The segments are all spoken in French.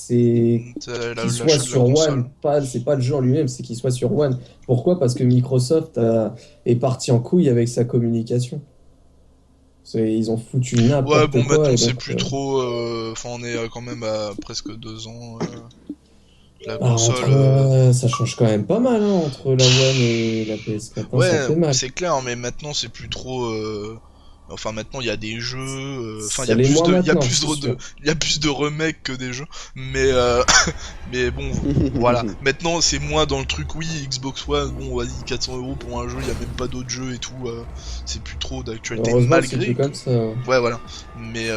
c'est qu'il soit sur One. C'est pas le jeu en lui-même, c'est qu'il soit sur One. Pourquoi? Parce que Microsoft est parti en couille avec sa communication. Ils ont foutu n'importe quoi. Ouais, bon, maintenant c'est plus trop. Enfin, on est quand même à presque 2 ans. La console. Ça change quand même pas mal hein, entre la One et la PS4. Ouais, c'est clair, mais maintenant c'est plus trop. Enfin, maintenant il y a des jeux. Enfin, il y a plus de remakes que des jeux. Mais mais bon, voilà. Maintenant c'est moins dans le truc. Oui, Xbox One. Bon, vas-y, 400€ pour un jeu. Il y a même pas d'autres jeux et tout. C'est plus trop d'actualité malgré. C'est plus comme ça. Ouais, voilà. Mais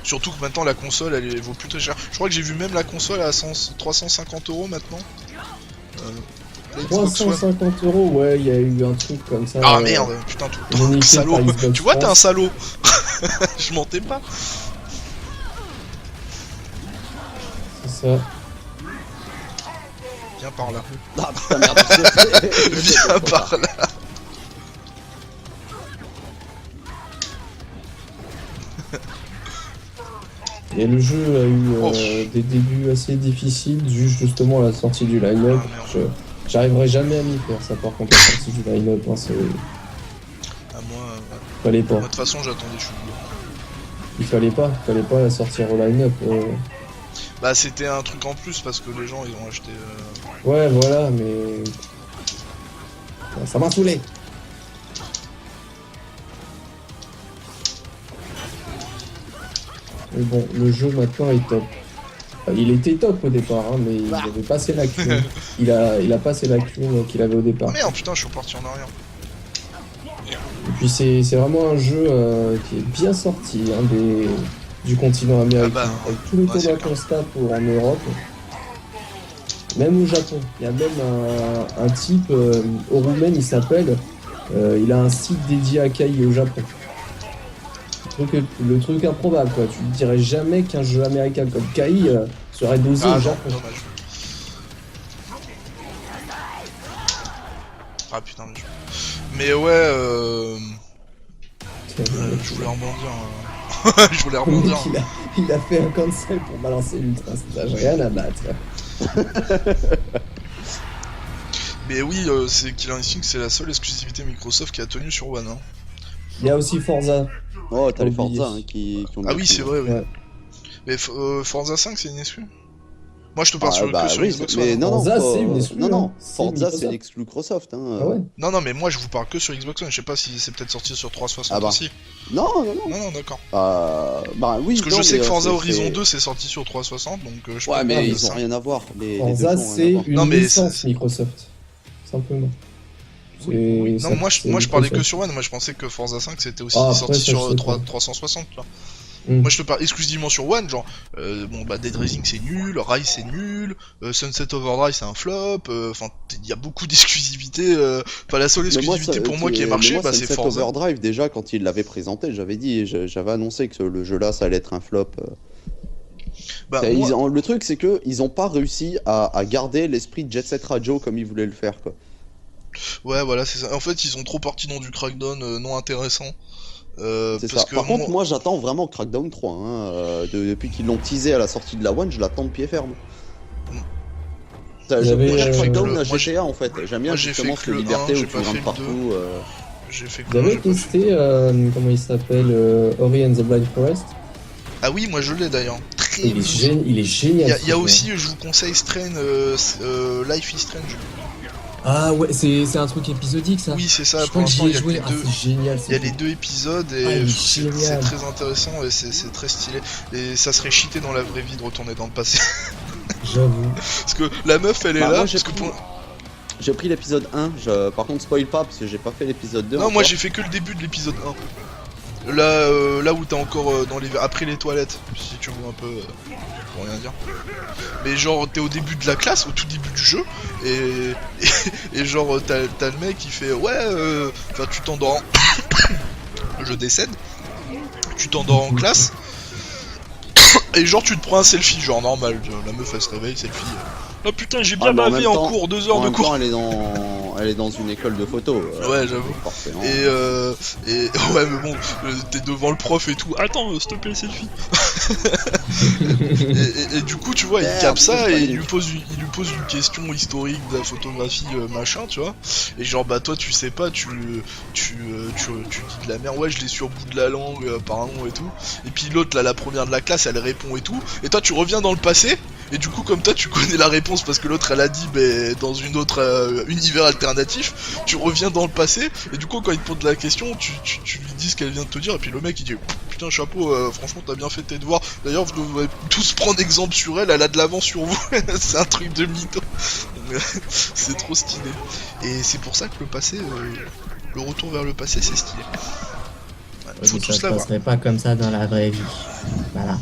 surtout que maintenant la console elle vaut plus très cher. Je crois que j'ai vu même la console à 350€ maintenant. 350€, ouais, il y a eu un truc comme ça. Ah merde, putain, tout salaud. Tu vois, t'es un salaud. Je mentais pas. C'est ça. Viens par là. Ah putain, merde. Viens par là. Et le jeu a eu des débuts assez difficiles, justement à la sortie du line-up. J'arriverai jamais à m'y faire, ça par contre, la sortie du line-up. Hein, fallait pas. De toute façon, j'attendais, je suis bien. Il fallait pas la sortir au line-up. Bah, c'était un truc en plus parce que les gens ils ont acheté. Ouais, voilà, mais. Ça m'a saoulé. Mais bon, le jeu maintenant est top. Il était top au départ, hein, mais il avait passé la thune. il a passé la thune qu'il avait au départ. Oh merde, putain, je suis reparti en arrière. Et puis c'est vraiment un jeu qui est bien sorti hein, du continent américain. Avec tous les tours qu'on se tape en Europe. Même au Japon. Il y a même un type, Orumen il s'appelle, il a un site dédié à Kai au Japon. Le truc improbable quoi, tu ne dirais jamais qu'un jeu américain comme Kai serait dosé au Japon. Dommage. Ah putain, mais ouais, je voulais rebondir. Je voulais rebondir. Il a fait un cancel pour balancer l'ultra stage, rien à battre. Mais oui, c'est Killer Instinct, c'est la seule exclusivité Microsoft qui a tenu sur One. Hein. Il y a aussi Forza. Oh, t'as les Forza hein, qui ont. Ah oui, c'est vrai, oui. Ouais. Mais Forza 5, c'est une exclu. Moi, je te parle sur Xbox One. Forza, c'est une exclu. Non, Forza, c'est l'exclu Microsoft. Hein. Ah ouais. Non, mais moi, je vous parle que sur Xbox One. Je sais pas si c'est peut-être sorti sur 360 aussi. Non, d'accord. Bah oui. Parce que je sais que Forza Horizon 2, c'est sorti sur 360, donc je ouais, mais ils ont rien à voir. Forza, c'est une licence Microsoft. Simplement. Non, moi je parlais que sur One, moi je pensais que Forza 5 c'était aussi sorti sur 360 là. Moi je te parle exclusivement sur One, genre Dead Rising c'est nul, Rise c'est nul, Sunset Overdrive c'est un flop, enfin il y a beaucoup d'exclusivités, enfin la seule exclusivité pour moi qui ait marché c'est Forza. Sunset Overdrive déjà quand il l'avait présenté, j'avais annoncé que le jeu là ça allait être un flop. Le truc c'est que ils ont pas réussi à garder l'esprit de Jet Set Radio comme ils voulaient le faire quoi. Ouais, voilà, c'est ça. En fait, ils ont trop parti dans du Crackdown non intéressant. C'est ça. Par contre, moi j'attends vraiment Crackdown 3. Hein. Depuis qu'ils l'ont teasé à la sortie de la One, je l'attends de pied ferme. Crackdown à GTA en fait. J'aime bien justement cette liberté où tu rentres partout. Vous avez testé, comment il s'appelle, Ori and the Blind Forest? Ah oui, moi je l'ai d'ailleurs. Il est génial. Il y a aussi, je vous conseille Strange, Life is Strange. Ah ouais, c'est un truc épisodique ça. Oui, c'est ça. Je crois que j'y ai joué. C'est génial. Il y a les 2 épisodes et c'est très intéressant et c'est très stylé. Et ça serait cheaté dans la vraie vie de retourner dans le passé. J'avoue. Parce que la meuf elle est là. J'ai pris l'épisode 1. Par contre, spoil pas parce que j'ai pas fait l'épisode 2. Non, moi j'ai fait que le début de l'épisode 1. Là où t'es encore après les toilettes, si tu veux un peu pour rien dire. Mais genre t'es au début de la classe, au tout début du jeu, et genre t'as le mec qui fait enfin tu t'endors je décède, tu t'endors en classe, et genre tu te prends un selfie, genre normal, la meuf elle se réveille, selfie. Oh putain j'ai bien bavé en cours, 2 heures de cours. Elle Elle est dans une école de photo. Ouais, j'avoue. Et ouais, mais bon, t'es devant le prof et tout. Attends, s'il te plaît, selfie. et du coup, tu vois, il capte ça et il lui pose une question historique de la photographie, machin, tu vois. Et genre, bah toi, tu sais pas, tu dis de la merde. Ouais, je l'ai sur le bout de la langue, apparemment et tout. Et puis l'autre, là, la première de la classe, elle répond et tout. Et toi, tu reviens dans le passé. Et du coup, comme toi, tu connais la réponse parce que l'autre, elle a dit, dans une autre univers alternatif, tu reviens dans le passé. Et du coup, quand il te pose la question, tu lui dis ce qu'elle vient de te dire. Et puis le mec, il dit, putain, chapeau, franchement, t'as bien fait tes devoirs. D'ailleurs, vous devez tous prendre exemple sur elle. Elle a de l'avance sur vous. C'est un truc de mytho. C'est trop stylé. Et c'est pour ça que le passé, le retour vers le passé, c'est stylé. Ouais, faut tous l'avoir. Ça passerait pas comme ça dans la vraie vie. Voilà.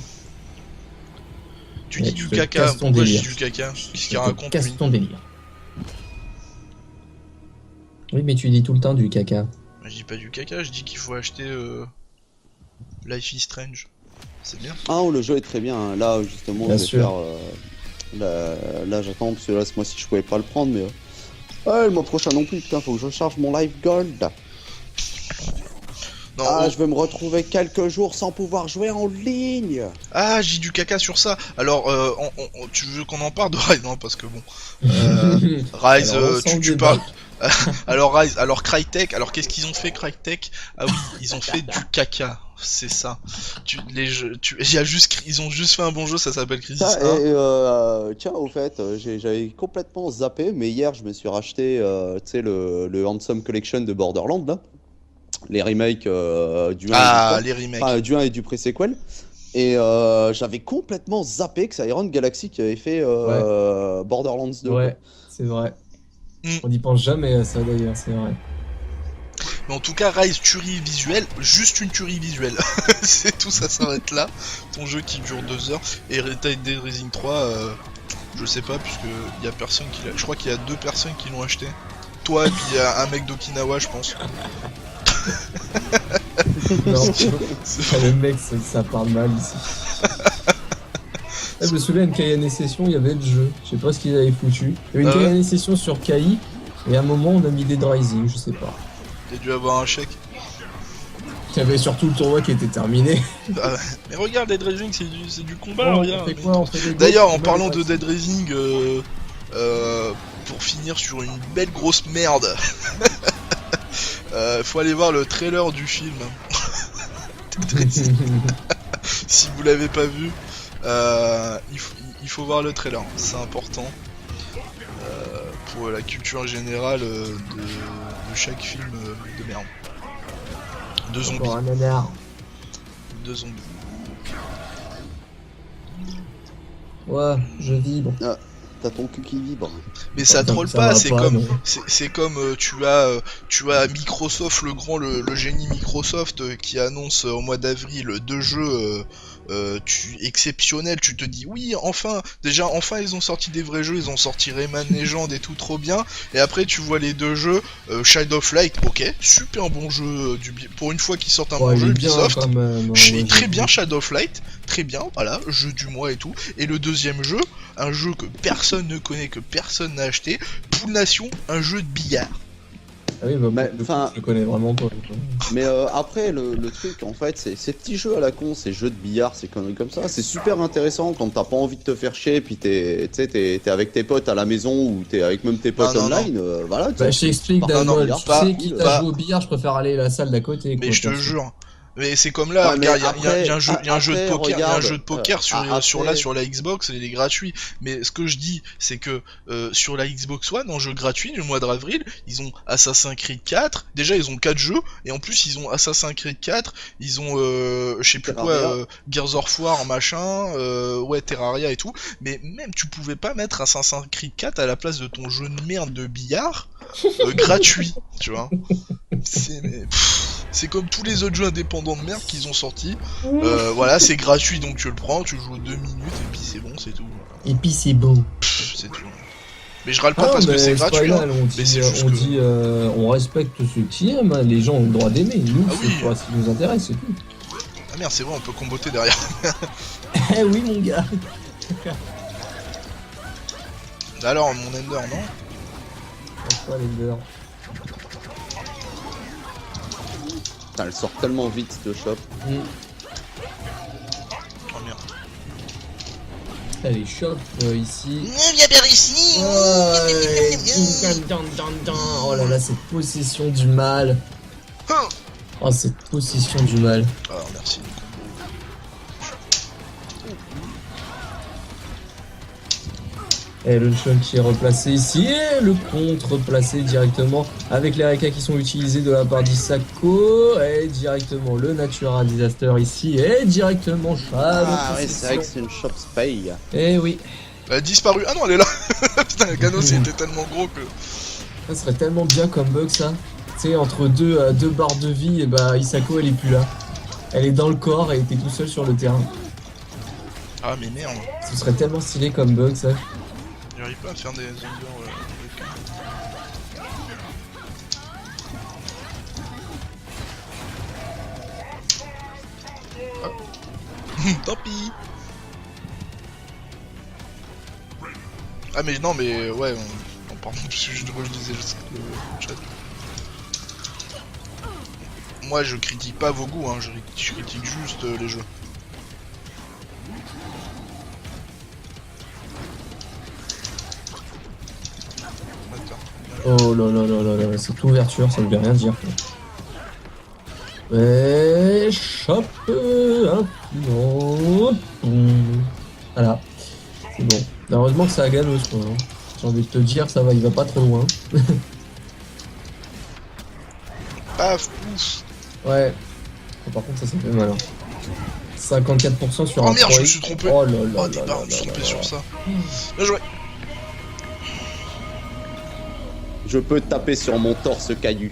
Tu dis du caca, pourquoi je dis du caca? Qu'est-ce qu'il raconte? Casse ton délire. Oui, mais tu dis tout le temps du caca. Je dis pas du caca, je dis qu'il faut acheter Life is Strange. C'est bien. Ah, le jeu est très bien. Là, justement, bien je vais faire. Là, j'attends parce que là, ce mois-ci, je pouvais pas le prendre, mais. Le mois prochain non plus, putain, faut que je charge mon Life Gold. Non, je vais me retrouver quelques jours sans pouvoir jouer en ligne. Ah, j'ai du caca sur ça. Alors, tu veux qu'on en parle de Rise? Non, parce que bon. Rise, tu parles. Alors Rise, alors Crytek, alors qu'est-ce qu'ils ont fait Crytek? Ah oui, ils ont fait du caca, c'est ça. Ils ont juste fait un bon jeu, ça s'appelle Crisis 1. Tiens, au fait, j'avais complètement zappé, mais hier je me suis racheté, tu sais, le Handsome Collection de Borderlands là. Les remakes du 1 les remakes. Enfin, du 1 et du pré-sequel. Et j'avais complètement zappé que c'est Iron Galaxy qui avait fait Borderlands 2. Ouais, c'est vrai. On n'y pense jamais à ça d'ailleurs, c'est vrai. Mais en tout cas, Rise, tuerie visuelle, juste une tuerie visuelle. C'est tout, ça s'arrête là. Ton jeu qui dure 2 heures. Et Red Dead Rising 3, je sais pas, puisque y a personne qui l'a. Je crois qu'il y a 2 personnes qui l'ont acheté. Toi et puis il y a un mec d'Okinawa, je pense. Non, le mec, ça parle mal ici. Je me souviens d'une Kayane Session, il y avait le jeu. Je sais pas ce qu'ils avaient foutu. Il y avait une Kayane Session sur Kai, et à un moment on a mis Dead Rising, je sais pas. T'as dû avoir un chèque. Il y avait surtout le tournoi qui était terminé. Mais regarde, Dead Rising, c'est du combat, regarde. D'ailleurs, en parlant de Dead Rising, pour finir sur une belle grosse merde, faut aller voir le trailer du film. Si vous l'avez pas vu, il faut voir le trailer, c'est important pour la culture générale de chaque film de merde. De zombies. De zombies. Ouais, je vibre. Ah, t'as ton cul qui vibre. Mais ça troll pas, c'est comme tu as Microsoft, le génie Microsoft qui annonce au mois d'avril 2 jeux exceptionnels. Tu te dis oui, enfin ils ont sorti des vrais jeux, ils ont sorti Rayman Legend et tout, trop bien. Et après tu vois les 2 jeux, Shadow of Light, ok, super bon jeu, pour une fois qu'ils sortent un bon jeu Ubisoft, très bien Shadow of Light, très bien, voilà, jeu du mois et tout. Et le deuxième jeu, un jeu que personne ne connaît, que personne n'a acheté, Pool Nation, un jeu de billard. Ah oui, je le connais vraiment pas. Mais après, le truc, en fait, c'est ces petits jeux à la con, ces jeux de billard, ces conneries comme ça, c'est super intéressant quand t'as pas envie de te faire chier, puis t'es avec tes potes à la maison ou t'es avec même tes potes online, voilà. Je t'explique, Damol, tu sais, quitte à jouer au billard, je préfère aller à la salle d'à côté. Mais je te jure. Mais c'est comme là, regarde, il y a un jeu de poker sur la Xbox, il est gratuit. Mais ce que je dis, c'est que sur la Xbox One, en jeu gratuit, le mois d'avril, ils ont Assassin's Creed 4. Déjà, ils ont 4 jeux, et en plus, ils ont Assassin's Creed 4, ils ont, je sais plus quoi, Gears of War, machin, Terraria et tout. Mais même, tu pouvais pas mettre Assassin's Creed 4 à la place de ton jeu de merde de billard gratuit, tu vois. C'est comme tous les autres jeux indépendants de merde qu'ils ont sortis. Voilà, c'est gratuit, donc tu le prends, tu joues 2 minutes et puis c'est bon, c'est tout. Et puis c'est bon. C'est tout. Mais je râle pas parce que c'est gratuit. Là, on respecte ceux qui aiment, les gens ont le droit d'aimer. Nous, c'est pas ce qui nous intéresse, c'est tout. Ah merde, c'est bon, on peut comboter derrière. Eh oui, mon gars. Alors, mon Ender, non? pas Lender. Putain, elle sort tellement vite cette shop. Oh merde. Elle est shop ici. Viens par ici. Oh là là, cette possession du mal. Oh, cette possession du mal. Ah merci. Et le choc qui est replacé ici, et le contre placé directement avec les RK qui sont utilisés de la part d'Isako, et directement le Natural Disaster ici, et directement Shadow. Ah ouais, c'est vrai que c'est une shop spay. Et oui, Elle a disparu. Ah non, elle est là. Putain, Ganos était tellement gros que... ça serait tellement bien comme bug ça. Tu sais, entre deux barres de vie, et bah Isako elle est plus là. Elle est dans le corps et était tout seul sur le terrain. Ah mais merde. Ce serait tellement stylé comme bug ça. J'arrive pas à faire des under avec... Tant pis. Ah mais non mais ouais, pardon, parce que je disais juste le chat. Moi je critique pas vos goûts, hein, je critique juste les jeux. Oh là là là là là, cette ouverture, ça ne veut rien dire. Et chope influent. Voilà, c'est bon. Heureusement que ça a Ganos quoi. Hein. J'ai envie de te dire, ça va, il va pas trop loin. Paf, ouf. Ouais. Oh, par contre, ça fait mal. Hein. 54% sur un. Oh merde, je me suis trompé. Oh là là Oh là des là barres, je me suis trompé là sur là. ça. Bien joué. Je peux taper sur mon torse caillu.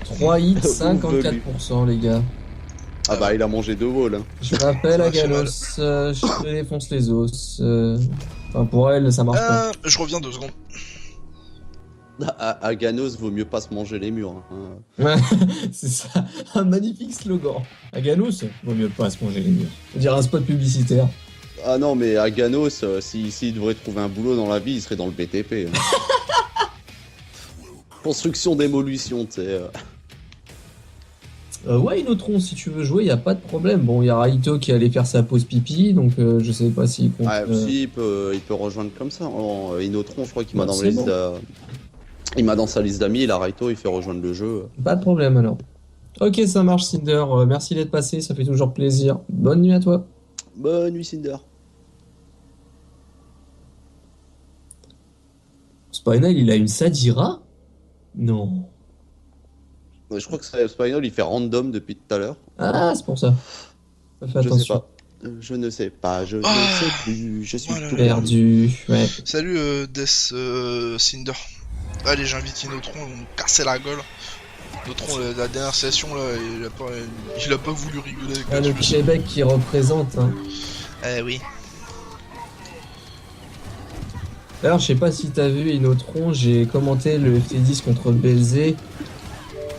3 hits, 54% les gars. Ah bah il a mangé 2 walls. Hein. Je rappelle Ça à m'a fait mal. Ganos, je te défonce les os. Enfin, pour elle, ça marche pas. Je reviens 2 secondes. À Ganos, vaut mieux pas se manger les murs. Hein. Ouais, c'est ça, un magnifique slogan. À Ganos, vaut mieux pas se manger les murs. On dirait un spot publicitaire. Ah non, mais à Ganos, s'il devrait trouver un boulot dans la vie, il serait dans le BTP. Hein. Construction d'émolution, tu sais. Ouais, Inotron, si tu veux jouer, y a pas de problème. Bon, y a Raito qui allait faire sa pause pipi, donc je sais pas s'il compte. Ah, si, il peut rejoindre comme ça. En Inotron, je crois qu'il m'a Bah, dans c'est la liste bon. il m'a dans sa liste d'amis, la Raito, il fait rejoindre le jeu. Pas de problème alors. Ok, ça marche, Cinder. Merci d'être passé, ça fait toujours plaisir. Bonne nuit à toi. Bonne nuit, Cinder. Spinal, il a une Sadira? Non. Je crois que Spinal, il fait random depuis tout à l'heure. Ah, c'est pour ça. Fais Je sais attention. pas. Je ne sais pas, je ne Ah. sais plus, je suis Voilà. tout perdu. Perdu. Ouais. Salut Death Cinder. Allez, j'invite Inotron, on me casser la gueule. Inotron, la dernière session là, il a pas voulu rigoler avec Ah, moi. le Québec qui représente. Hein. Eh oui. D'ailleurs, je sais pas si t'as vu Inotron, j'ai commenté le FT10 contre Belzé.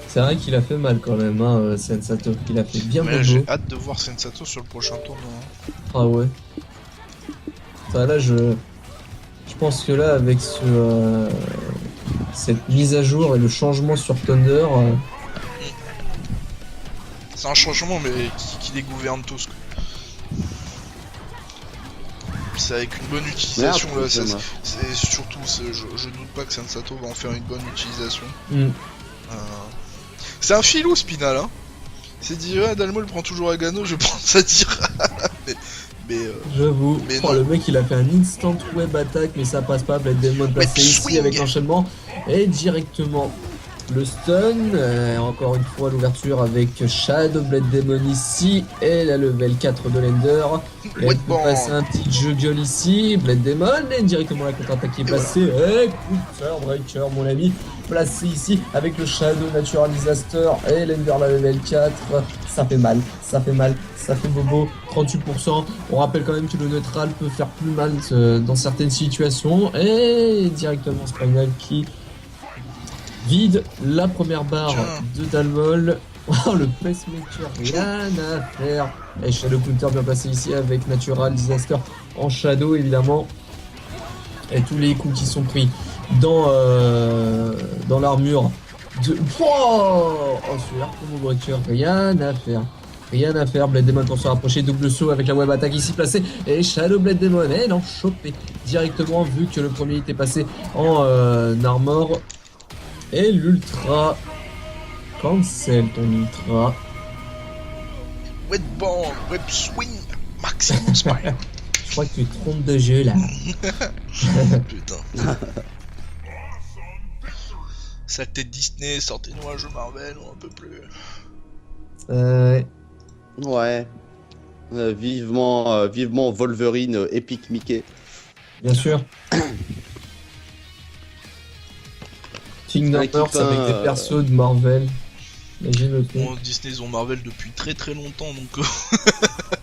C'est vrai qu'il a fait mal quand même, hein, Sensato. Il a fait bien Mais bobo. j'ai hâte de voir Sensato sur le prochain tournoi. Hein. Ah ouais. Ça, là, je pense que là, avec cette mise à jour et le changement sur Thunder, C'est un changement, mais qui les gouverne tous. Quoi. C'est avec une bonne utilisation Merde, là, putain, moi. c'est surtout, je doute pas que Sensato va en faire une bonne utilisation. hmm. C'est un filou Spinal, hein. C'est dit, ouais, Dalmo le prend toujours à Gano, je pense à dire. mais J'avoue. Mais Oh, non. le mec, il a fait un instant web attack, mais ça passe pas. Blade Demon placé ici swing. avec l'enchaînement. Et directement le stun. Encore une fois, l'ouverture avec Shadow Blade Demon ici. Et la level 4 de Lender. Et Ouais, elle peut bon. passer un petit jeu gueule ici. Blade Demon. Et directement la contre-attaque qui est placée. Et Counter Breaker, mon ami. Placé ici avec le Shadow Natural Disaster. Et Lender la level 4. Ça fait mal. Ça fait mal. Ça fait bobo. 38%. On rappelle quand même que le neutral peut faire plus mal dans certaines situations. Et directement Spinal qui vide la première barre Tiens. de Dalmol. Oh, le pacemaker, rien à faire. Et Shadow Counter bien passé ici avec Natural Disaster en Shadow évidemment. Et tous les coups qui sont pris dans l'armure de... Oh, super combo voiture, rien à faire. Rien à faire, Blade Demon pour se rapprocher, double saut avec la web attaque ici placée, et Shadow Blade Demon, elle en chopé directement vu que le premier était passé en armor. Et l'ultra, cancel ton ultra. Wet band, web swing, maximum smile. Je crois que tu te trompes de jeu là. Putain. Saleté de Disney, sortez-nous un jeu Marvel ou un peu plus. Ouais. Vivement Wolverine Epic Mickey. Bien sûr. Kingdom Hearts avec des persos de Marvel. Imagine le truc. Bon, Disney ils ont Marvel depuis très longtemps donc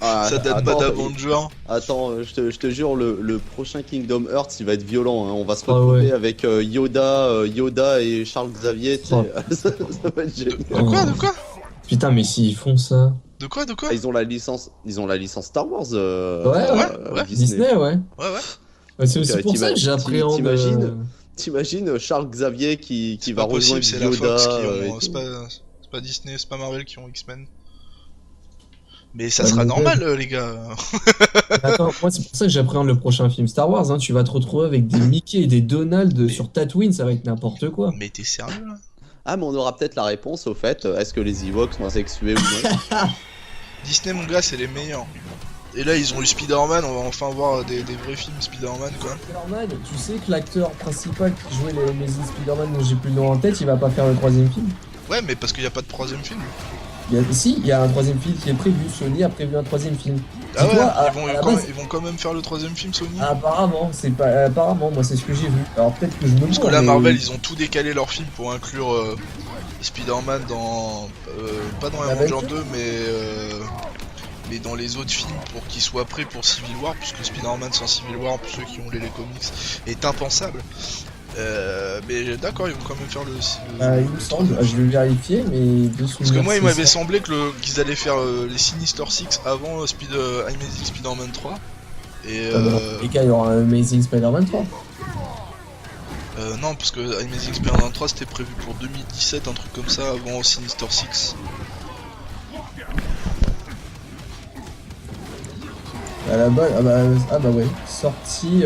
Ah, ça date pas d'Avengers. Attends, je te jure, le prochain Kingdom Hearts il va être violent. Hein. On va se Ah retrouver ouais. avec Yoda et Charles Xavier. Tu sais. Oh. ça va être génial. De quoi Putain, mais s'ils font ça. De quoi Ah, ils ont la licence Star Wars. Ouais. Disney, ouais. Ouais. Ouais, c'est aussi pour ça que j'appréhende. T'imagines Charles Xavier qui C'est va pas possible, rejoindre c'est la Yoda. Fox qui ont. Et C'est tout. pas Disney, c'est pas Marvel qui ont X-Men. Mais ça Ouais, sera mais normal, les gars. Attends, moi c'est pour ça que j'appréhende le prochain film Star Wars. Hein. Tu vas te retrouver avec des Mickey et des Donald sur Tatooine, ça va être n'importe quoi. Mais t'es sérieux là? Ah, mais on aura peut-être la réponse au fait. Est-ce que les Ewoks sont asexués ou non? Disney, mon gars, c'est les meilleurs. Et là, ils ont eu Spider-Man, on va enfin voir des vrais films Spider-Man, quoi. Spider-Man, tu sais que l'acteur principal qui jouait les Amazing Spider-Man, dont j'ai plus le nom en tête, il va pas faire le troisième film. Ouais, mais parce qu'il y a pas de troisième film. Il y a un troisième film qui est prévu. Sony a prévu un troisième film. Ah ouais, Dis-toi, à la base, ils vont quand même faire le troisième film, Sony. apparemment, moi c'est ce que j'ai vu. Alors peut-être que je me Parce que trompe, là, mais- Marvel, ils ont tout décalé leur film pour inclure Spider-Man dans. Pas dans Avengers 2, mais dans les autres films pour qu'ils soient prêts pour Civil War, puisque Spider-Man sans Civil War, pour ceux qui ont les comics, est impensable. Mais d'accord, ils vont quand même faire il me semble, je vais vérifier, mais de Parce que souvenir, moi, il c'est m'avait ça. semblé qu'ils allaient faire les Sinister Six avant Amazing Spider-Man 3. Et Les gars, il y aura un Amazing Spider-Man 3. non, parce que Amazing Spider-Man 3 c'était prévu pour 2017, un truc comme ça, avant Sinister Six. À la base, ah bah ouais, sortie,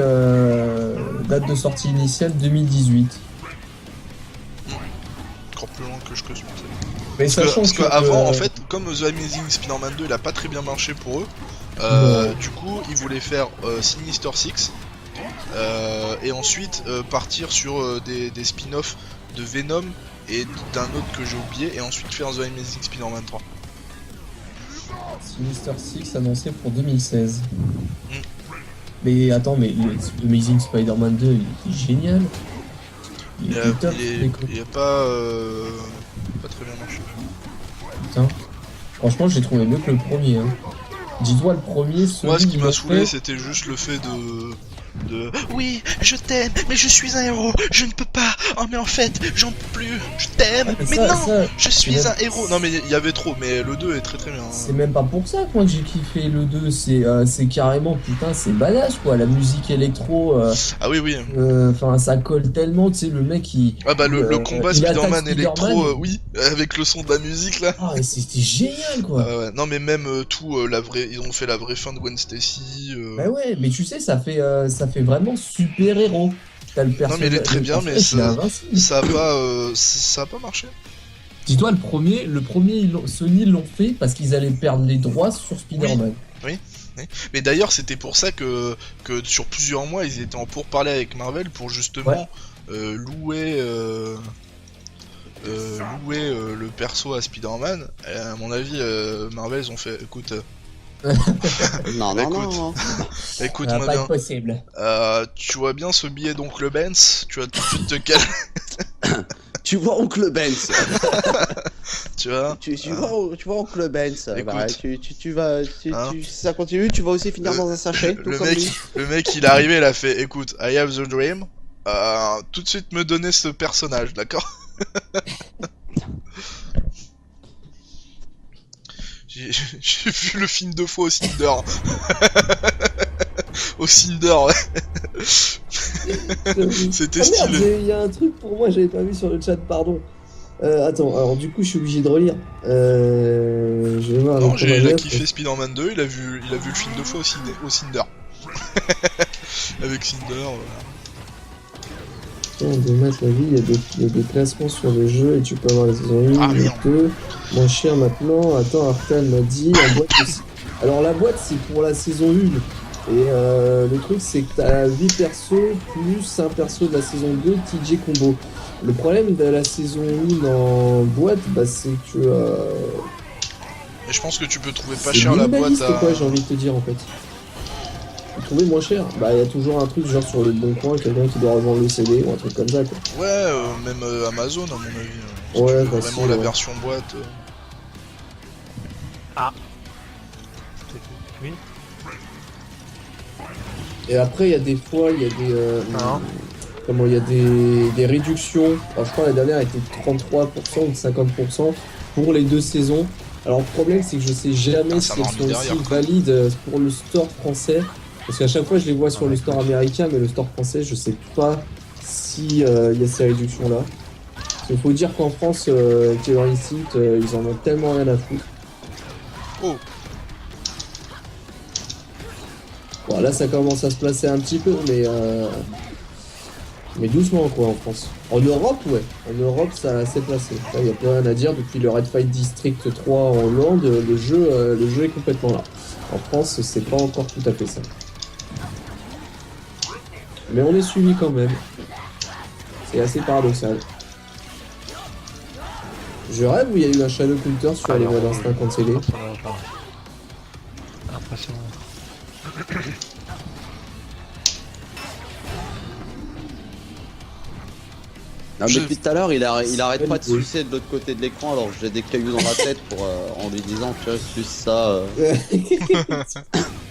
date de sortie initiale 2018. Encore plus loin que je pensais. Mais Parce que qu'avant, en fait, comme The Amazing Spider-Man 2 il a pas très bien marché pour eux, Ouais. du coup ils voulaient faire Sinister Six et ensuite partir sur des spin-offs de Venom et d'un autre que j'ai oublié, et ensuite faire The Amazing Spider-Man 3. Sinister Six annoncé pour 2016. Mm. Mais attends, mais Amazing Spider-Man 2, il était génial. Il était top. Il a pas très bien marché. Putain. Franchement, j'ai trouvé mieux que le premier. Hein. Dis-toi, le premier, Moi, ce qui il m'a a saoulé, fait- c'était juste le fait de... Oui, je t'aime, mais je suis un héros, je ne peux pas. Oh, mais en fait, j'en peux plus, je t'aime, Ah, mais ça- non, ça, je suis c'est un même- héros. Non, mais il y avait trop, mais le 2 est très bien. Hein. C'est même pas pour ça que moi j'ai kiffé le 2, c'est carrément, putain, c'est badass quoi, la musique électro, Ah oui, oui. enfin ça colle tellement, tu sais, le mec il... Ah bah le combat il attaque Spider-Man Spider-Man. électro, oui, avec le son de la musique là. Ah, c'était génial quoi. Ouais. Non mais même ils ont fait la vraie fin de Gwen Stacy. Bah ouais, mais tu sais, ça fait vraiment super-héros. T'as le personnage, mais il est très le bien, mais personnage, il est ça- invincible. Ça a pas marché. Dis-toi, le premier Sony l'ont fait parce qu'ils allaient perdre les droits sur Spider-Man. Mais d'ailleurs, c'était pour ça que sur plusieurs mois, ils étaient en pourparlers avec Marvel pour justement louer le perso à Spider-Man. Et à mon avis, Marvel, ils ont fait, écoute, Non. écoute, Ça va moi pas bien, être possible. tu vois bien ce billet d'Oncle Benz, tu vas tout de suite te calmer, Tu vois Oncle Benz. tu vois. tu vois Oncle Benz. Écoute. Bah, tu vas. Hein Si ça continue, tu vas aussi finir dans un sachet. tout Le comme lui. mec, il est arrivé, il a fait, écoute, I have the dream, tout de suite me donner ce personnage, d'accord? J'ai vu le film 2 fois au Cinder. Au Cinder, ouais. C'était Ah merde, stylé. il y a un truc pour moi, j'avais pas vu sur le chat, pardon. Attends, alors du coup, je suis obligé de relire. Je vais voir. Non, avec il a Commander, kiffé Spider-Man 2, il a vu le film 2 fois au Cinder. Avec Cinder. On de mettre la vie, il y a des classements sur le jeu et tu peux avoir la saison 1, Ah, merde. 2, moins cher maintenant. Attends, Arcan m'a dit, en boîte aussi. Alors la boîte c'est pour la saison 1. Et le truc c'est que t'as 8 persos plus un perso de la saison 2 TJ combo. Le problème de la saison 1 en boîte, bah c'est que... Et je pense que tu peux trouver pas c'est cher la boîte minimaliste à... quoi, j'ai envie de te dire en fait. Trouver moins cher, bah il y a toujours un truc genre sur le bon coin, quelqu'un qui doit revendre le CD ou un truc comme ça quoi. Ouais, même Amazon à mon avis. Si Ouais, tu veux facile, vraiment la ouais. version boîte. Oui. Et après il y a des fois, il y a des... Non. comment il y a des réductions. Alors je crois la dernière était 33% ou 50% pour les 2 saisons. Alors le problème c'est que je sais jamais Ah, si ça elles m'a sont remis derrière, aussi quoi. valides pour le store français. Parce qu'à chaque fois je les vois sur le store américain, mais le store français je sais pas si y a ces réductions là. Il faut dire qu'en France, Killer Instinct, ils en ont tellement rien à foutre. Oh. Bon là ça commence à se placer un petit peu, mais doucement quoi en France. En Europe, ouais. En Europe, ça s'est placé. Il n'y a plus rien à dire. Depuis le Red Fight District 3 en Hollande, le jeu est complètement là. En France, c'est pas encore tout à fait ça. Mais on est suivi quand même. C'est assez paradoxal. Je rêve où il y a eu un Shadow Counter sur les modes instinct cancellés. Impressionnant. Non, mais Je- depuis tout à l'heure, il arrête pas de sucer de l'autre côté de l'écran, alors j'ai des cailloux dans la tête pour, en lui disant, tu vois, suce ça.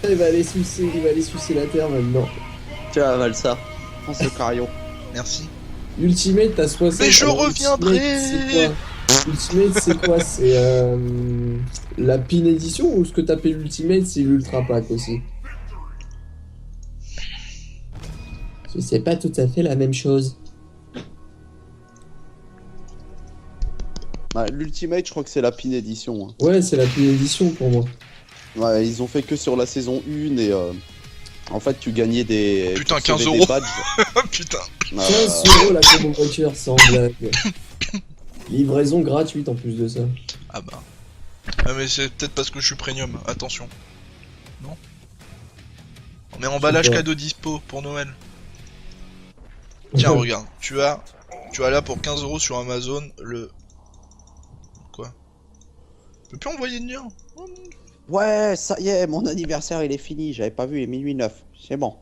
il va aller sucer la terre maintenant. Tu vois, avale ça. Prends ce cario. Merci. Ultimate, t'as 60. Mais je alors, reviendrai. Ultimate, c'est quoi? C'est la pin édition ou ce que t'appelles Ultimate, c'est l'Ultra Pack aussi? C'est pas tout à fait la même chose. Ouais, l'Ultimate, je crois que c'est la pin édition. Ouais, c'est la pin édition pour moi. Ouais, ils ont fait que sur la saison 1 et en fait, tu gagnais des. Putain, tu recevais 15 des euros. badges. Putain. 15 € la combo voiture, sans blague. Livraison gratuite en plus de ça. Ah bah. Ah mais c'est peut-être parce que je suis premium, attention. Non. Mais emballage pas. cadeau dispo pour Noël. Tiens, regarde, tu as là pour 15 € sur Amazon le... Quoi? Tu peux plus envoyer de lien? Ouais, ça y est, mon anniversaire il est fini. J'avais pas vu, il est minuit 9. C'est bon.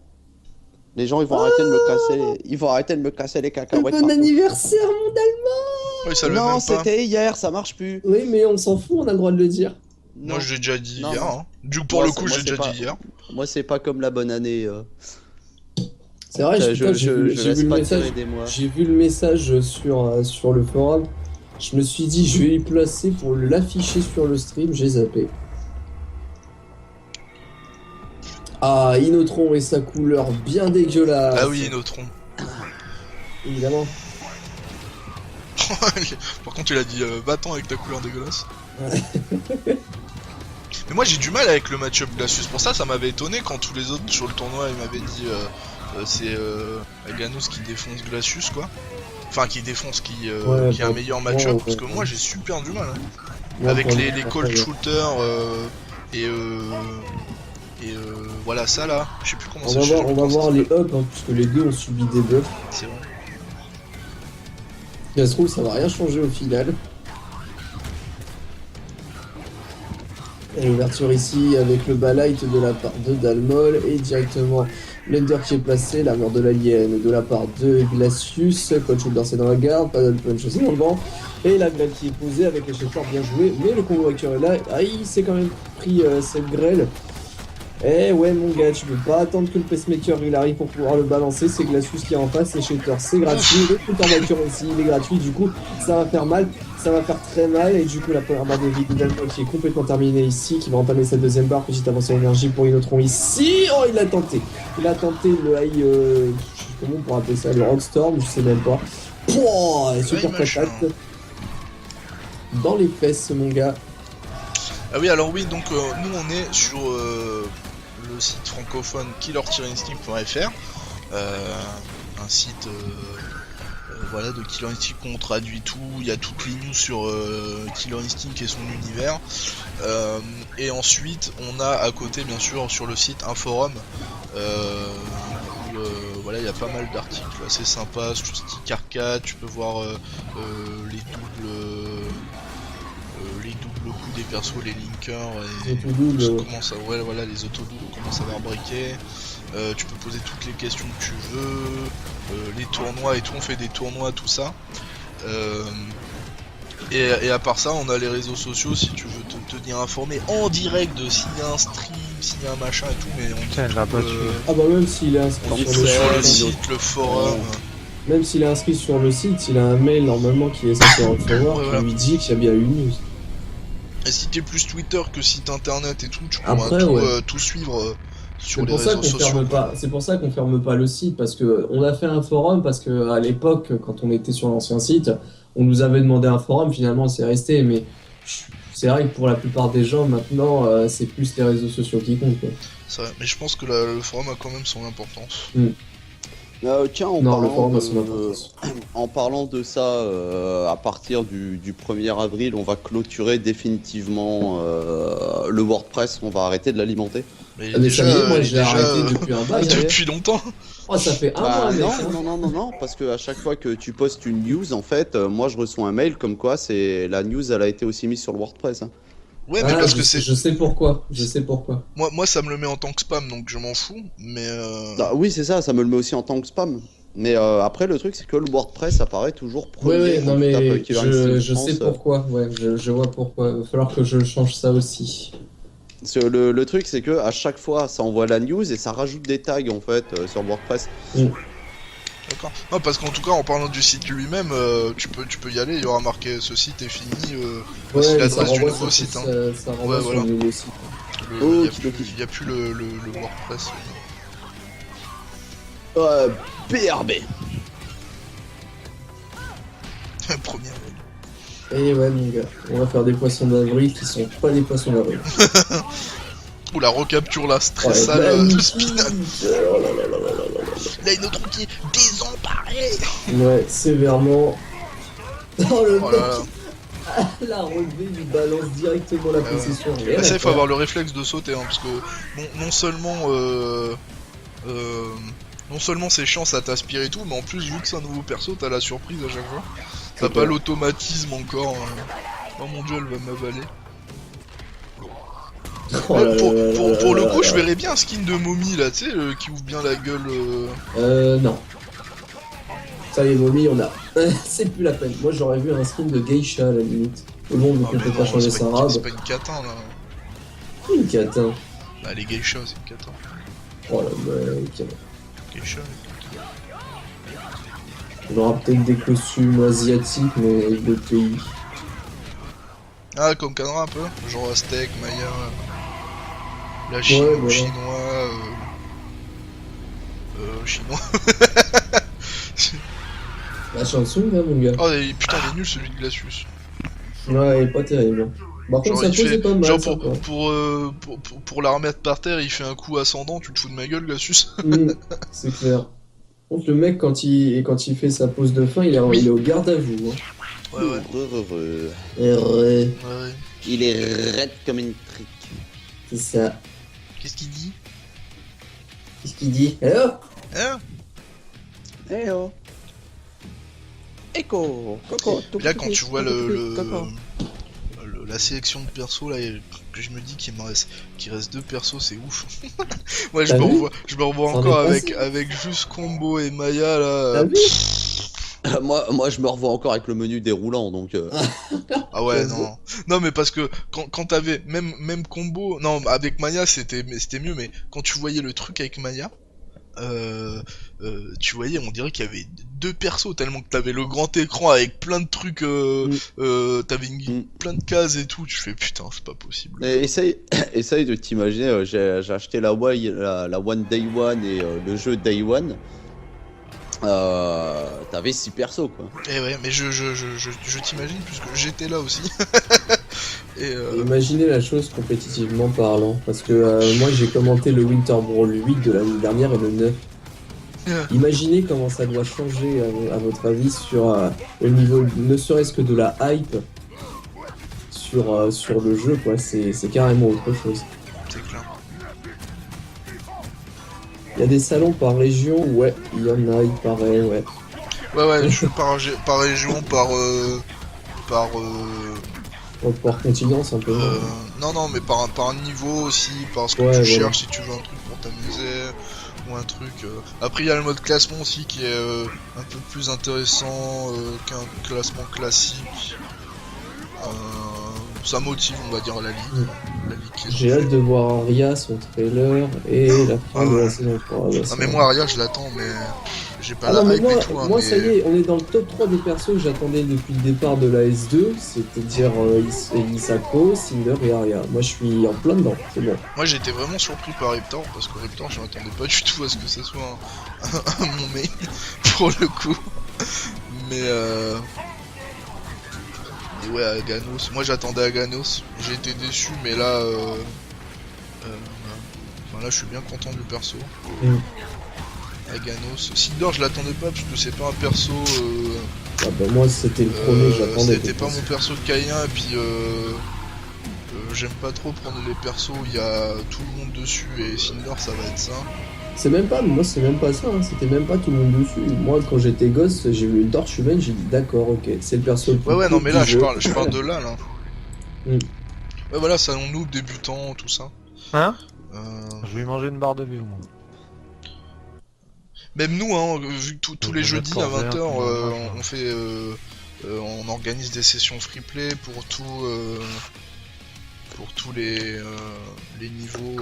Les gens ils vont arrêter de me casser. Ils vont arrêter de me casser les cacahuètes. Bon partout. anniversaire, mon Allemand! Oui, ça le Non, même pas. c'était hier, ça marche plus. Oui, mais on s'en fout, on a le droit de le dire. Moi Non. j'ai déjà dit Non, hier. non. Hein. Du coup, pour Moi, le coup, moi, j'ai c'est déjà pas- dit hier. Moi, c'est pas comme la bonne année. C'est vrai, je putain, j'ai vu laisse le pas message. tirer des mois. J'ai vu le message sur le forum. Je me suis dit, je vais y placer pour l'afficher sur le stream. J'ai zappé. Ah, Inotron et sa couleur bien dégueulasse. Ah oui, Neutron. Évidemment. Par contre, il a dit va-t'en avec ta couleur dégueulasse. Mais moi j'ai du mal avec le match-up Glacius, pour ça m'avait étonné quand tous les autres sur le tournoi ils m'avaient dit c'est Aganous qui défonce Glacius quoi. Enfin qui défonce, qui a un meilleur match-up, parce que moi j'ai super du mal. Hein. Moi, Avec pour les moi, cold ouais. shooters et voilà ça là, je sais plus comment On ça va s'appelle. voir, les ups, hein, puisque les deux ont subi des buffs. C'est vrai. Ça se trouve, ça va rien changer au final. Et l'ouverture ici avec le Balight de la part de Dalmol et directement l'Ender qui est placé, la mort de l'alien de la part de Glacius, Coach Shoulder c'est dans la garde, Paddle Punch aussi dans le vent, et la grêle qui est posée avec les chasseurs bien joué, mais le combo acteur est là, ah, il s'est quand même pris cette grêle. Eh ouais mon gars, tu peux pas attendre que le pacemaker il arrive pour pouvoir le balancer, c'est Glacius qui est en face, et Shatter c'est gratuit, le coup en voiture aussi il est gratuit, du coup ça va faire mal, ça va faire très mal, et du coup la première barre de vie de Dalmol qui est complètement terminée ici, qui va entamer sa deuxième barre, petite avancée énergie pour Inotron ici, oh il a tenté le high, comment on pourrait appeler ça, le Rockstorm, je sais même pas. Pouah, super contact. Dans les fesses, mon gars. Ah oui, alors oui, donc nous on est sur le site francophone killer-instinct.fr, un site voilà, de Killer Instinct où on traduit tout, il y a toutes les news sur Killer Instinct et son univers. Et ensuite on a à côté bien sûr sur le site un forum où voilà, il y a pas mal d'articles assez sympas sur Stick Arcade, tu peux voir les doubles coups des persos, les linkers et comment ça, ouais, voilà, les autodoubles, comment ça va briquer. Tu peux poser toutes les questions que tu veux, les tournois et tout, on fait des tournois, tout ça. Et à part ça, on a les réseaux sociaux si tu veux te tenir informé en direct de s'il y a un stream, s'il y a un machin et tout, mais on dit ah bah même s'il est inscrit sur le site, le forum. Même s'il est inscrit sur le site, il a un mail normalement qui est censé recevoir, qui lui dit qu'il y a bien une news. Et si t'es plus Twitter que site internet et tout, tu pourras tout suivre sur les réseaux sociaux. C'est pour ça qu'on ferme pas le site, parce que on a fait un forum, parce que à l'époque, quand on était sur l'ancien site, on nous avait demandé un forum, finalement c'est resté, mais c'est vrai que pour la plupart des gens maintenant, c'est plus les réseaux sociaux qui comptent, quoi. C'est vrai, mais je pense que le forum a quand même son importance. Tiens, en parlant de ça, à partir du 1er avril, on va clôturer définitivement le WordPress, on va arrêter de l'alimenter. Mais ça y est, moi j'ai arrêté depuis un bail. Depuis longtemps. Oh, ça fait un mois, mec. Non, parce que à chaque fois que tu postes une news, en fait, moi je reçois un mail comme quoi la news elle a été aussi mise sur le WordPress. Hein. Ouais, mais parce que c'est. Je sais pourquoi. Moi, ça me le met en tant que spam, donc je m'en fous. Mais. Oui, c'est ça me le met aussi en tant que spam. Mais après, le truc, c'est que le WordPress apparaît toujours premier. Ouais, non, mais je sais pourquoi. Ouais, je vois pourquoi. Il va falloir que je change ça aussi. Le truc, c'est que à chaque fois, ça envoie la news et ça rajoute des tags en fait sur WordPress. D'accord. Non, parce qu'en tout cas, en parlant du site lui-même, tu peux y aller. Il y aura marqué ce site est fini. C'est l'adresse du nouveau site. Ça renvoie sur le nouveau site. Il n'y a plus le WordPress. BRB. Premier. Et ouais, mon gars, on va faire des poissons d'avril qui sont pas des poissons d'avril. Ou la recapture là, stress sale de Spinal. Là, une autre qui est désemparé. Ouais, sévèrement. Oh le mec, la relevée lui balance directement la possession. Ouais, ça, il faut avoir le réflexe de sauter, hein, parce que non seulement c'est chiant, ça t'aspire et tout, mais en plus, vu que c'est un nouveau perso, t'as la surprise à chaque fois. T'as pas l'automatisme encore. Oh mon dieu, elle va m'avaler. Pour le coup, je verrais bien un skin de momie là, tu sais, qui ouvre bien la gueule. Non. Ça, les momies, on a. C'est plus la peine. Moi, j'aurais vu un skin de geisha à la limite. Au monde, donc on peut pas changer sa rab. C'est pas une catin là. Une catin. Bah, les geishas, c'est une catin. Oh la mec. Geisha. On aura peut-être des costumes asiatiques, mais de pays. Ah, comme Canara un peu. Genre Aztèque, Maya. La Chine, voilà. Chinois. La chanson, là, mon gars. Oh, putain, il est nul celui de Glacius. Ouais, il est pas terrible. Par contre, ça pose pas mal. Genre pour la remettre par terre, il fait un coup ascendant, tu te fous de ma gueule, Glacius. C'est clair. Contre le mec, quand il fait sa pause de fin, il est au garde à vous. Hein. Ouais. Il est raide comme une trique. C'est ça. Qu'est-ce qu'il dit? Hello? Eh oh. Echo. Coco. Là, quand tu vois la sélection de persos là, que je me dis qu'il reste 2 persos, c'est ouf. Ouais, je me revois encore avec juste Combo et Maya là. Moi je me revois encore avec le menu déroulant donc. Ah ouais non mais parce que quand t'avais même Combo, non avec Maya c'était mieux, mais quand tu voyais le truc avec Maya, tu voyais, on dirait qu'il y avait 2 persos tellement que t'avais le grand écran avec plein de trucs, t'avais plein de cases et tout, tu fais putain c'est pas possible. Essaye de t'imaginer, j'ai acheté la One Day One et le jeu Day One. t'avais 6 persos quoi. Et ouais, mais je t'imagine, puisque j'étais là aussi. Imaginez la chose compétitivement parlant, parce que moi j'ai commenté le Winter Brawl 8 de l'année dernière et le 9. Imaginez comment ça doit changer à votre avis sur le niveau, ne serait-ce que de la hype sur le jeu, quoi. C'est carrément autre chose. C'est clair. Il y a des salons par région, ouais, il y en a, il paraît, ouais. Ouais, je suis par région, par Par continent, c'est un peu. non, mais par un niveau aussi, parce que Ouais, tu voilà. cherches si tu veux un truc pour t'amuser, ou un truc... Après, il y a le mode classement aussi qui est un peu plus intéressant qu'un classement classique. Ça motive, on va dire, la ligue. La ligue qu'ils ont J'ai fait. hâte de voir Aria, son trailer, et la fin de la saison 3. Ouais, Ah mais moi, Aria, je l'attends, mais j'ai pas Ah la non, mais hype moi, et tout. Hein, moi mais... ça y est, on est dans le top 3 des persos que j'attendais depuis le départ de la S2, c'est-à-dire Isako, Cinder et Aria. Moi je suis en plein dedans, c'est bon. Moi, j'étais vraiment surpris par Reptor, parce que Reptor, je m'attendais pas du tout à ce que ça soit mon main, pour le coup. Mais et ouais, Aganos. Moi, j'attendais Aganos. J'ai été déçu, mais là... Enfin, là, je suis bien content du perso. Aganos. Cinder, je l'attendais pas, parce que c'est pas un perso... Ah bah moi c'était le premier, j'attendais. C'était pas mon perso de Kaien, et puis... j'aime pas trop prendre les persos où il y a tout le monde dessus, et Cinder, ça va être ça. C'est même pas, moi c'est même pas ça, hein. C'était même pas tout le monde dessus. Moi quand j'étais gosse, j'ai vu une torche humaine, j'ai dit d'accord, ok, c'est le perso le plus Ouais, non, cool mais du là, jeu. je parle de là. Mm. Ouais, voilà, salon noob, débutant, tout ça. Hein Euh, Je vais manger une barre de vie au moins. Même nous, hein, vu que tous les Je vais jeudis à mettre 20h, Corvair, on fait, on organise des sessions free play pour tous les niveaux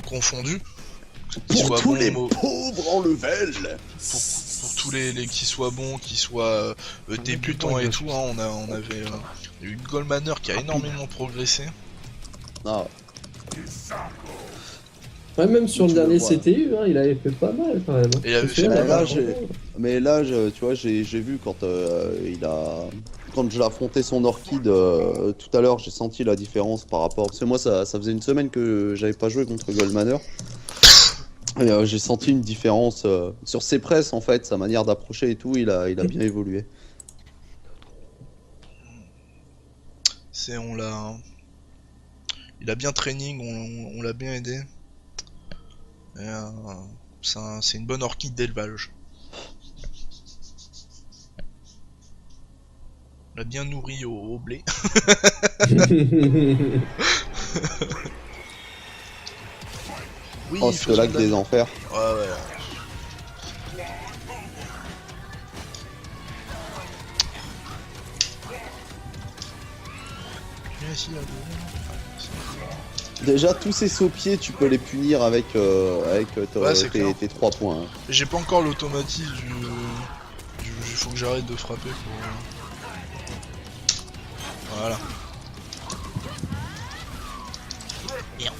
confondus. Pour tous les bons, pauvres en level. pour tous les qui soient bons, qui soient débutants et tout, hein, on avait eu une Goldmanner qui a énormément progressé. Ah, Ouais, même sur le Tu dernier le vois. CTU, hein, il avait fait pas mal quand même. Et il avait Je fait sais, pas là, mal, vraiment. mais là, tu vois, j'ai vu quand quand je l'ai affronté son Orchid tout à l'heure, j'ai senti la différence par rapport. Parce que moi, ça faisait une semaine que j'avais pas joué contre Goldmanner. Et j'ai senti une différence sur ses presses en fait, sa manière d'approcher et tout, il a bien évolué. Il a bien training, on l'a bien aidé. Et, c'est une bonne orchide d'élevage. On l'a bien nourri au blé. Oui, Oh, ce lac des enfers. Ouais. Viens ici, là, Déjà, tous ces saupiers, tu peux les punir avec, c'est clair. tes 3 points. Hein. J'ai pas encore l'automatisme du... Faut que j'arrête de frapper pour... Voilà. Merde.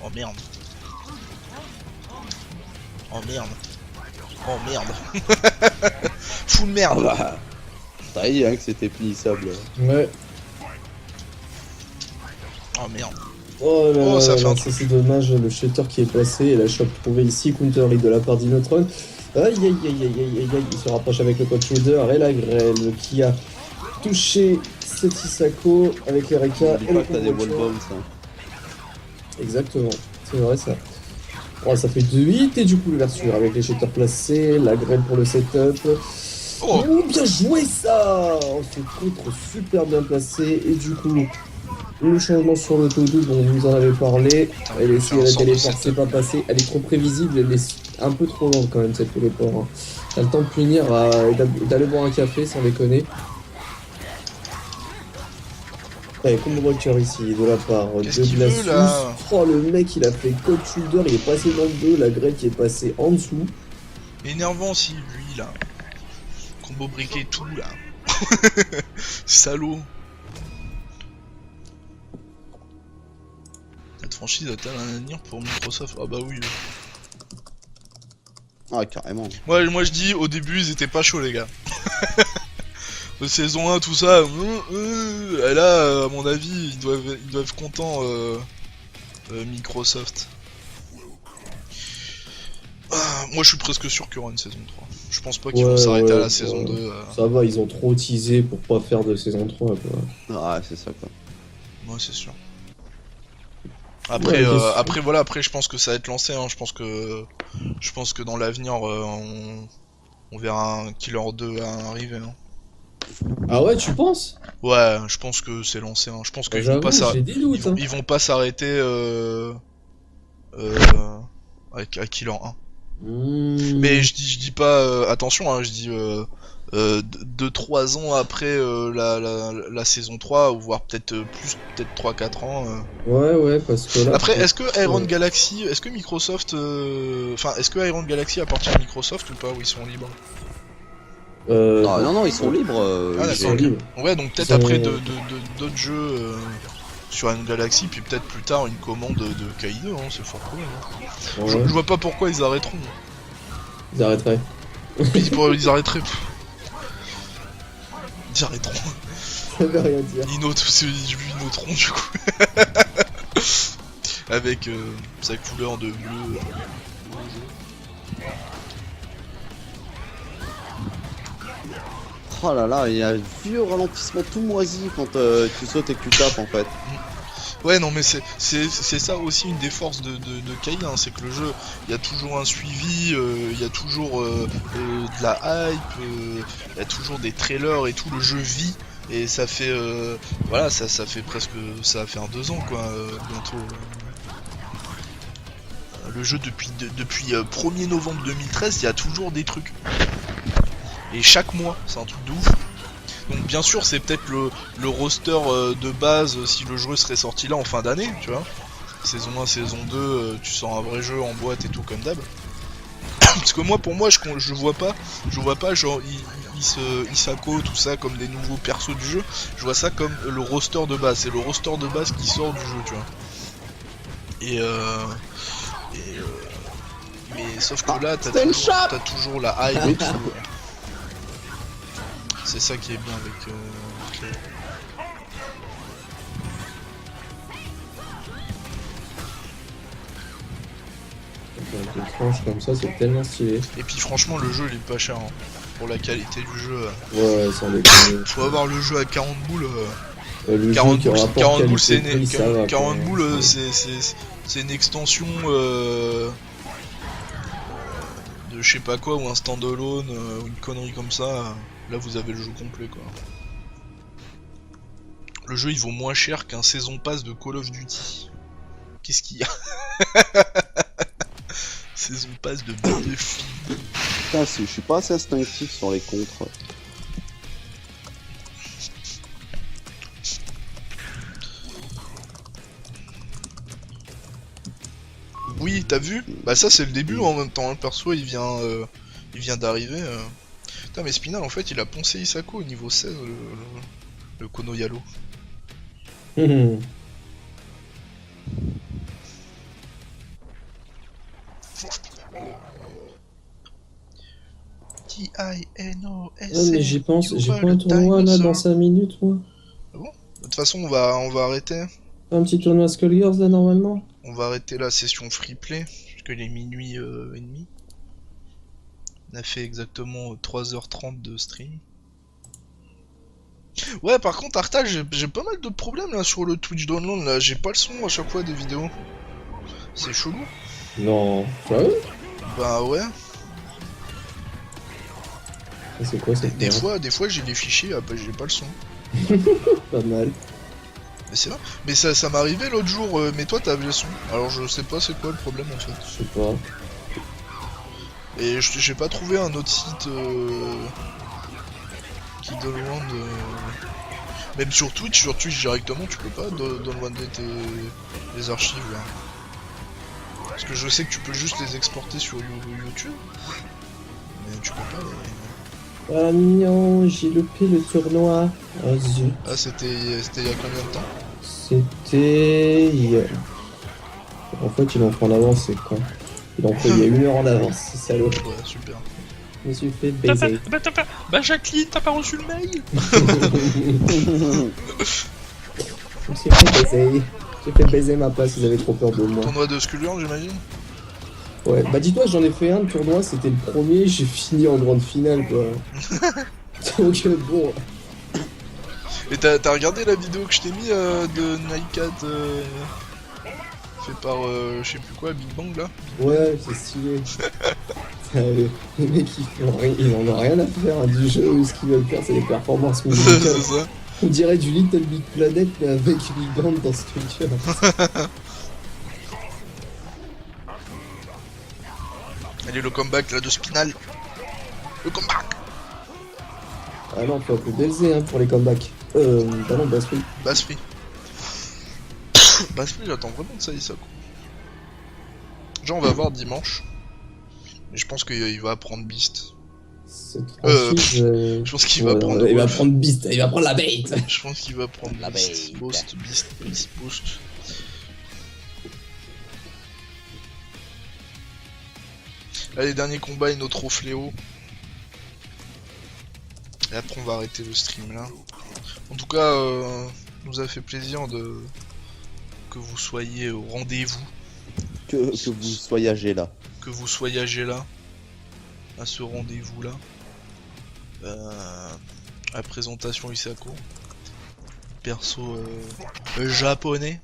Oh merde. Oh merde. Oh merde. Full merde. Ah bah, t'as dit hein, que c'était punissable. Ouais. Oh merde. Oh là Oh, là ça là fait un là, truc. c'est dommage, le shutter qui est passé et la shop trouvée ici, counter lead de la part d'Inotron. Aïe aïe aïe aïe aïe aïe aïe, il se rapproche avec le coach shoulder et la grêle qui a touché cet Isako avec les Reka et N'oublie le pas que t'as des combo wall de choix. bounce. Hein. Exactement, c'est vrai ça. Oh, ça fait 2 hits et du coup l'ouverture avec les shooters placés, la grêle pour le setup. Oh. Oh, bien joué ça! On se contre super bien placé et du coup le changement sur le Todo dont vous en avez parlé, elle essaie faire un la sort de téléport, c'est setup. pas passé, elle est trop prévisible, elle est un peu trop lente quand même cette téléport. Hein. T'as le temps de punir d'aller boire un café sans déconner. Allez, combo breaker ici de la part de Qu'est-ce qu'il veut, Glacius. là Oh le mec il a fait code shoulder, il est passé dans le 2, la grêle qui est passée en dessous. Énervant aussi, lui, là. Combo briqué et tout, là. Salaud. franchise a-t-elle un avenir pour Microsoft? Ah bah oui. Ah, carrément. Moi je dis, au début, ils étaient pas chauds, les gars. Saison 1, tout ça, et là, à mon avis, ils doivent être contents, Microsoft. Moi je suis presque sûr qu'il y aura une saison 3. Je pense pas qu'ils vont s'arrêter à la saison 2. Ça va, ils ont trop teasé pour pas faire de saison 3 quoi. Ah, c'est ça quoi. Ouais, c'est sûr. Après, après voilà, après je pense que ça va être lancé. Hein. Je pense que dans l'avenir, on verra un Killer 2 arriver. Hein. Ah ouais, tu penses? Ouais, je pense que c'est lancé. Hein. Je pense qu'ils vont pas ils vont pas s'arrêter à Killer 1. Mais je dis pas attention, hein, je dis 2-3 ans après la saison 3, ou voire peut-être plus, peut-être 3-4 ans. Ouais, parce que là... Après, est-ce que Iron Galaxy, est-ce que Microsoft... Enfin, est-ce que Iron Galaxy appartient à Microsoft ou pas, ou ils sont libres? Non, ils sont libres. Ah, ils sont libres. Ouais, donc peut-être après d'autres jeux sur Iron Galaxy, puis peut-être plus tard une commande de KI2, hein, c'est fort cool. Hein. Ouais. Je vois pas pourquoi ils arrêteront. Ils arrêteraient. Ils arrêteraient. Ils arrêteront. Ça veut rien dire. J'ai vu Inotron du coup. Avec sa couleur de bleu. Oh là là, il y a un vieux ralentissement tout moisi quand tu sautes et que tu tapes en fait. Ouais, non mais c'est ça aussi une des forces de Kai, hein, c'est que le jeu, il y a toujours un suivi, il y a toujours de la hype, il y a toujours des trailers et tout, le jeu vit, et ça fait, voilà, ça fait presque, ça va faire 2 ans quoi, bientôt. Le jeu depuis 1er novembre 2013, il y a toujours des trucs. Et chaque mois, c'est un truc de ouf. Donc bien sûr c'est peut-être le roster de base si le jeu serait sorti là en fin d'année, tu vois. Saison 1, saison 2, tu sors un vrai jeu en boîte et tout comme d'hab. Parce que moi, pour moi, je vois pas genre Isako, tout ça comme des nouveaux persos du jeu. Je vois ça comme le roster de base, c'est le roster de base qui sort du jeu, tu vois. Mais sauf que là t'as toujours la hype et tout. C'est ça qui est bien avec Clay. Avec des tranches comme ça, c'est tellement stylé. Et puis franchement, le jeu il est pas cher. Hein. Pour la qualité du jeu. Ouais, sans déconner. Faut avoir le jeu à 40 boules. Le 40 jeu boules, qui 40 boules c'est une, 40 boules, c'est une extension de je sais pas quoi, ou un standalone, ou une connerie comme ça. Là vous avez le jeu complet quoi. Le jeu il vaut moins cher qu'un saison pass de Call of Duty. Qu'est-ce qu'il y a? Saison pass de Battlefield. Putain, je suis pas assez instinctif sur les contres. Oui, t'as vu? Bah ça c'est le début en même temps, le perso il vient d'arriver. Putain mais Spinal en fait il a poncé Isako au niveau 16, le Kono Yalo. T-I-N-O-S. Ouais, mais j'y pense, j'ai pas un tournoi là dans 5 minutes moi. Ah bon? De toute façon on va arrêter. Un petit tournoi Skullgirls là normalement. On va arrêter la session free play, parce qu'il est minuit et demi. On a fait exactement 3h30 de stream. Ouais, par contre, Artal, j'ai pas mal de problèmes là sur le Twitch Download là. J'ai pas le son à chaque fois des vidéos. C'est chelou. Non, sérieux? Bah ouais. C'est quoi cette merde? Des fois j'ai les fichiers, après j'ai pas le son. Pas mal. Mais c'est vrai. Mais ça m'est arrivé l'autre jour, mais toi t'avais le son. Alors je sais pas c'est quoi le problème en fait. Je sais pas. Et j'ai pas trouvé un autre site qui download. Même sur Twitch directement, tu peux pas downloader les archives là. Parce que je sais que tu peux juste les exporter sur YouTube. Mais tu peux pas les... Ah non, j'ai loupé le tournoi. Ah zut. Ah c'était il y a combien de temps? C'était... En fait, il en fait en avance, c'est con. Il en fait il y a 1 heure en avance, c'est salaud. Ouais, super. Je me suis fait baiser. Bah Jacqueline, t'as pas reçu le mail? Je me suis fait baiser. J'ai fait baiser ma place, ils avaient trop peur de moi. Tournoi de Skullgirl, j'imagine? Ouais, bah dis-toi, j'en ai fait un de tournoi, c'était le premier, j'ai fini en grande finale quoi. Donc bon. Et t'as regardé la vidéo que je t'ai mis de Nightcat fait par je sais plus quoi, Big Bang là? Ouais, c'est stylé. Les mecs ils en ont rien à faire hein, du jeu, ce qu'ils veulent faire c'est des performances musicales. C'est ça. On dirait du Little Big Planet mais avec Big Bang dans ce truc. Allez, le comeback là de Spinal. Le comeback. Ah non, faut appeler Belzé hein, pour les comebacks. Bah non, Bass Free. Bass Free. Bass Free, j'attends vraiment de ça et ça quoi. Genre on va voir dimanche. Mais je pense qu'il va prendre Beast. Cette franchise, Je pense qu'il va prendre. il va prendre Beast, il va prendre la bait. Je pense qu'il va prendre La Beast. bait. Beast. Allez, dernier combat, une autre au fléau. Et après on va arrêter le stream là. En tout cas, nous a fait plaisir que vous soyez au rendez-vous. Que vous soyagez là. Que vous soyagez là. À ce rendez-vous là. La présentation Isako. Perso japonais.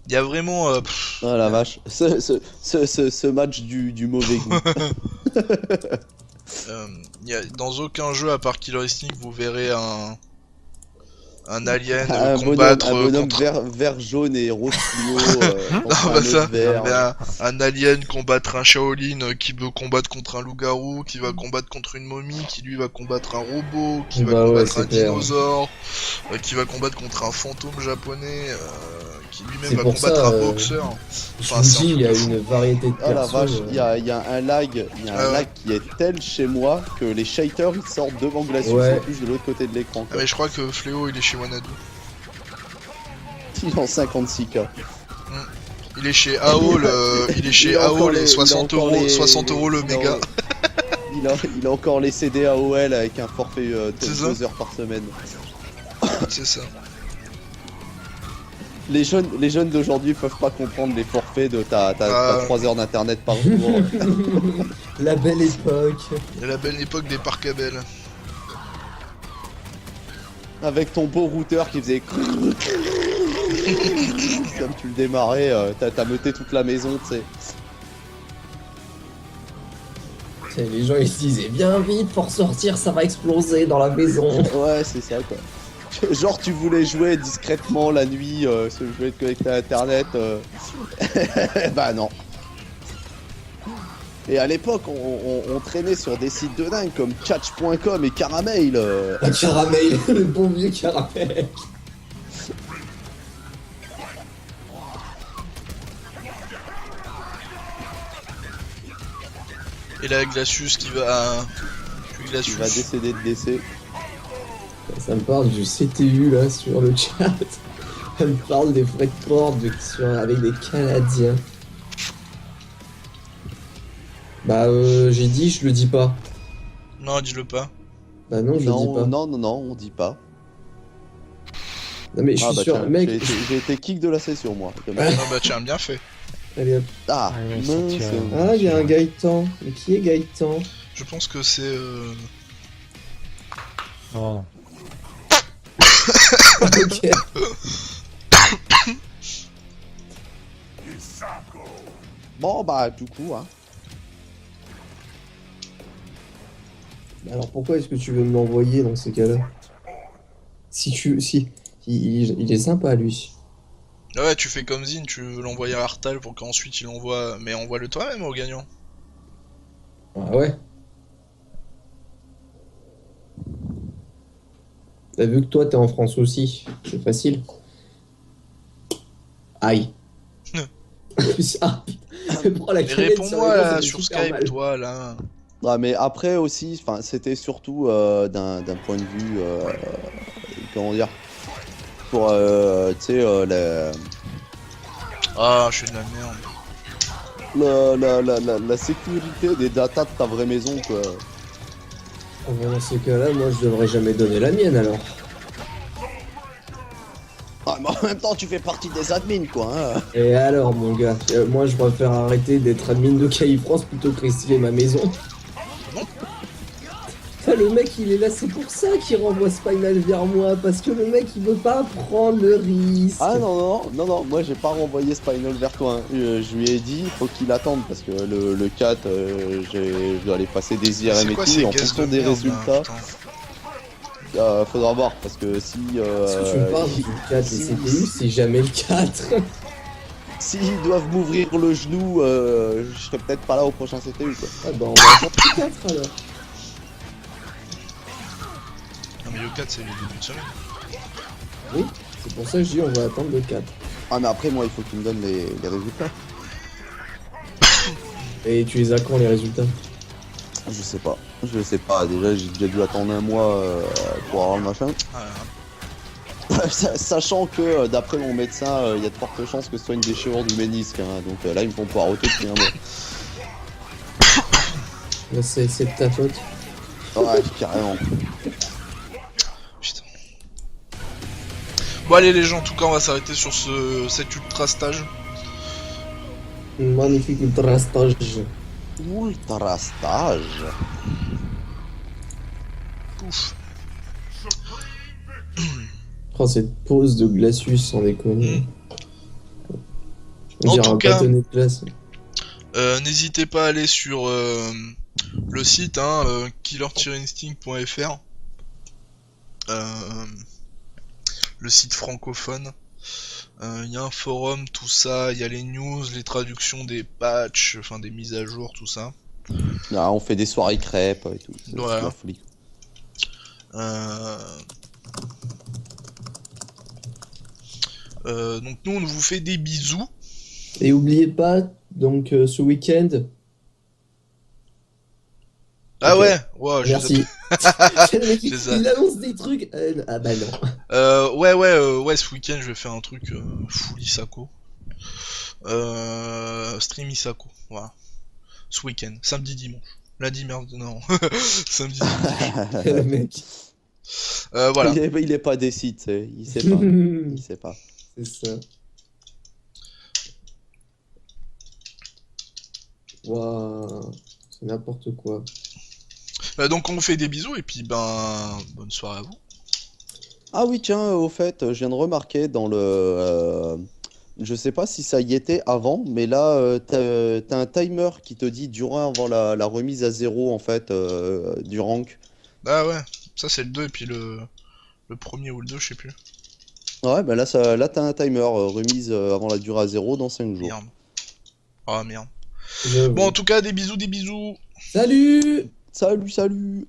Il y a vraiment... Oh la vache, ce match du mauvais goût. Dans aucun jeu à part Killer Instinct vous verrez un alien un combattre bonhomme contre... vert, jaune et rose fluo Non, contre bah un ça, autre vert. mais un alien combattre un Shaolin qui veut combattre contre un loup-garou, qui va combattre contre une momie, qui lui va combattre un robot, qui va Bah ouais, combattre c'est un clair. dinosaure, qui va combattre contre un fantôme japonais, qui lui-même C'est va pour combattre ça, un boxeur. Je Enfin, vous c'est un dis, il y a truc de fou. une variété de Oh la persos. vache, il y a un lag, Ah ouais. lag qui est tel chez moi que les shaders ils sortent devant Glacius Ouais. en plus de l'autre côté de l'écran. Ah, mais je crois que Fléau il est chez Wanadu. Il est en 56K. Il est chez AO, il est chez Il a encore AO les les- 60 il a encore euros, les- 60 euros le il a- méga. Il a encore les CD AOL avec un forfait de C'est ça. 2 heures par semaine. C'est ça. Les jeunes d'aujourd'hui peuvent pas comprendre les forfaits de t'as Ah. 3 heures d'internet par jour. La belle époque. Il y a la belle époque des parcs à belles. Avec ton beau routeur qui faisait comme tu le démarrais, t'as meuté toute la maison, tu sais. Les gens ils se disaient bien vite pour sortir ça va exploser dans la maison. Ouais, c'est ça quoi. Genre tu voulais jouer discrètement la nuit, ce jeu de connecter à internet, bah non. Et à l'époque, on traînait sur des sites de dingue comme catch.com et Caramel. Un caramel, le bon vieux caramel. Et là Glacius qui va... Il Glacius. va décéder de décès. Ça me parle du CTU là sur le chat. Ça me parle des frais de corde avec des Canadiens. Bah j'ai dit je le dis pas. Non, dis-le pas. Bah non je le dis Non, pas. non, on dit pas. Non mais je suis sûr, tiens, mec. j'ai été kick de la session moi. Ah bah tiens, bien fait. Allez hop. Ah, Ah ouais, mince. sortir. Ah il y a un Gaëtan. Mais qui est Gaëtan? Je pense que c'est... Oh. Ok. Bon bah du coup, hein. Alors pourquoi est-ce que tu veux me l'envoyer dans ces cas-là? Il est sympa lui. Ah ouais, tu fais comme Zine, tu l'envoies à Artal pour qu'ensuite il envoie... Mais envoie-le toi-même au gagnant. Ah ouais. T'as vu que toi t'es en France aussi, c'est facile. Aïe. Ah, prends la Mais canette réponds-moi sur les là, mains, sur ça fait super Skype, mal. toi là. Ouais, mais après aussi, enfin, c'était surtout d'un point de vue, comment dire, pour, tu sais, Ah, je suis de la merde. la sécurité des datas de ta vraie maison, quoi. Ah bah, dans ces cas-là, moi je devrais jamais donner la mienne alors. Ah, mais en même temps, tu fais partie des admins, quoi. Hein. Et alors mon gars, moi je préfère arrêter d'être admin de KI France plutôt que restyler ma maison. Le mec il est là, c'est pour ça qu'il renvoie Spinal vers moi, parce que le mec il veut pas prendre le risque. Ah non, moi j'ai pas renvoyé Spinal vers toi. Hein. Je lui ai dit, faut qu'il attende parce que le 4, je dois aller passer des IRM et tout, et en fonction des résultats, faudra voir parce que si. Parce que tu me parles du 4 et CPU, c'est jamais le 4. S'ils doivent m'ouvrir le genou, je serai peut-être pas là au prochain CPU, quoi. Ah bah on va attendre le 4 alors. Non mais le 4 c'est le début de semaine. Oui, c'est pour ça que je dis on va attendre le 4. Ah mais après moi il faut que tu me donnes les résultats. Et tu les as quand les résultats? Je sais pas, déjà j'ai déjà dû attendre un mois pour avoir le machin. Ah, Sachant que d'après mon médecin, il y a de fortes chances que ce soit une déchirure du ménisque, hein. Donc là ils me font poireauter depuis un mois. Là, c'est de ta faute. Ouais, carrément. putain. Bon allez les gens, en tout cas on va s'arrêter sur cet ultra stage. Magnifique ultra stage. Ultra stage. Ouf. Oh, cette pause de Glacius sans déconner. On En dirait tout un cas, bâtonnet de glace. N'hésitez pas à aller sur le site killer-instinct.fr, le site francophone. Il y a un forum, tout ça, il y a les news, les traductions des patchs, enfin des mises à jour, tout ça. Là, on fait des soirées crêpes et tout. C'est Ouais. la folie. Donc nous on vous fait des bisous. Et oubliez pas, donc ce week-end. Ah Ok. ouais, wow, Merci. Le mec, C'est ça. il annonce des trucs. Ah bah non. ouais, ce week-end je vais faire un truc full Isako. Stream Isako, voilà. Ce week-end, samedi dimanche. Lundi merde, non. Samedi dimanche. Le mec. Voilà. Il est pas décis, tu sais. Il sait pas. Il sait pas. C'est ça. Waouh. C'est n'importe quoi. Donc on vous fait des bisous et puis ben bonne soirée à vous. Ah oui, tiens, au fait, je viens de remarquer dans le... je sais pas si ça y était avant, mais là, t'as un timer qui te dit durant avant la remise à 0, en fait, du rank. Ah ouais, ça c'est le 2 et puis le premier ou le 2, je sais plus. Ouais, bah là, là t'as un timer, remise avant la durée à 0 dans 5 jours. Merde. Ah merde. Je- Bon en tout cas des bisous, des bisous. Salut! Salut, salut!